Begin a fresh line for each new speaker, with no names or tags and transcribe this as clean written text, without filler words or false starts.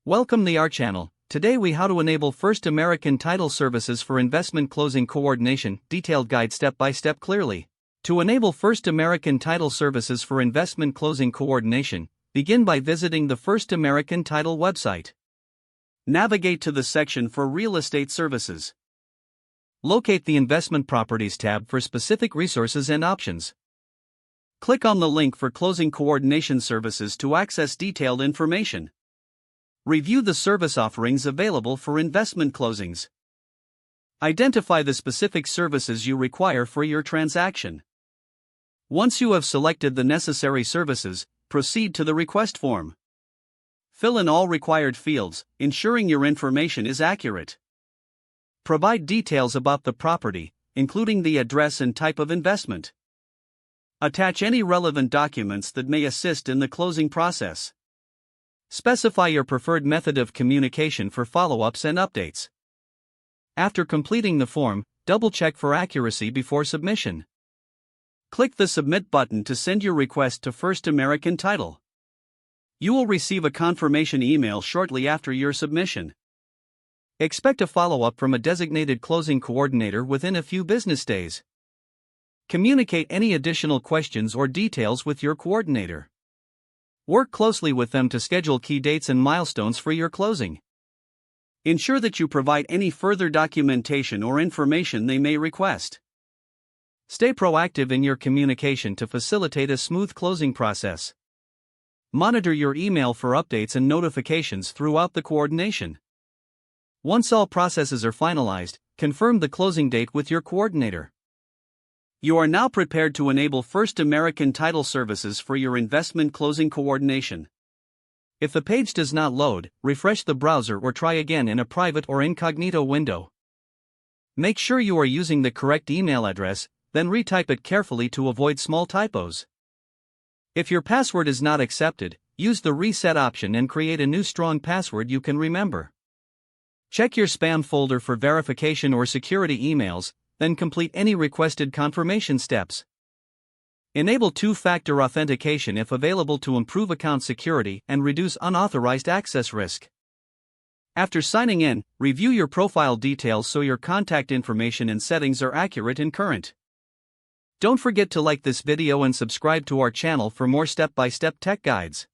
Welcome to our channel. Today we how to enable First American Title Services for investment closing coordination, detailed guide step by step clearly. To enable First American Title Services for investment closing coordination, begin by visiting the First American Title website. Navigate to the section for real estate services. Locate the Investment Properties tab for specific resources and options. Click on the link for Closing Coordination Services to access detailed information. Review the service offerings available for investment closings. Identify the specific services you require for your transaction. Once you have selected the necessary services, proceed to the request form. Fill in all required fields, ensuring your information is accurate. Provide details about the property, including the address and type of investment. Attach any relevant documents that may assist in the closing process. Specify your preferred method of communication for follow-ups and updates. After completing the form, double-check for accuracy before submission. Click the Submit button to send your request to First American Title. You will receive a confirmation email shortly after your submission. Expect a follow-up from a designated closing coordinator within a few business days. Communicate any additional questions or details with your coordinator. Work closely with them to schedule key dates and milestones for your closing. Ensure that you provide any further documentation or information they may request. Stay proactive in your communication to facilitate a smooth closing process. Monitor your email for updates and notifications throughout the coordination. Once all processes are finalized, confirm the closing date with your coordinator. You are now prepared to enable First American Title Services for your investment closing coordination. If the page does not load, refresh the browser or try again in a private or incognito window. Make sure you are using the correct email address, then retype it carefully to avoid small typos. If your password is not accepted, use the reset option and create a new strong password you can remember. Check your spam folder for verification or security emails, then complete any requested confirmation steps. Enable two-factor authentication if available to improve account security and reduce unauthorized access risk. After signing in, review your profile details so your contact information and settings are accurate and current. Don't forget to like this video and subscribe to our channel for more step-by-step tech guides.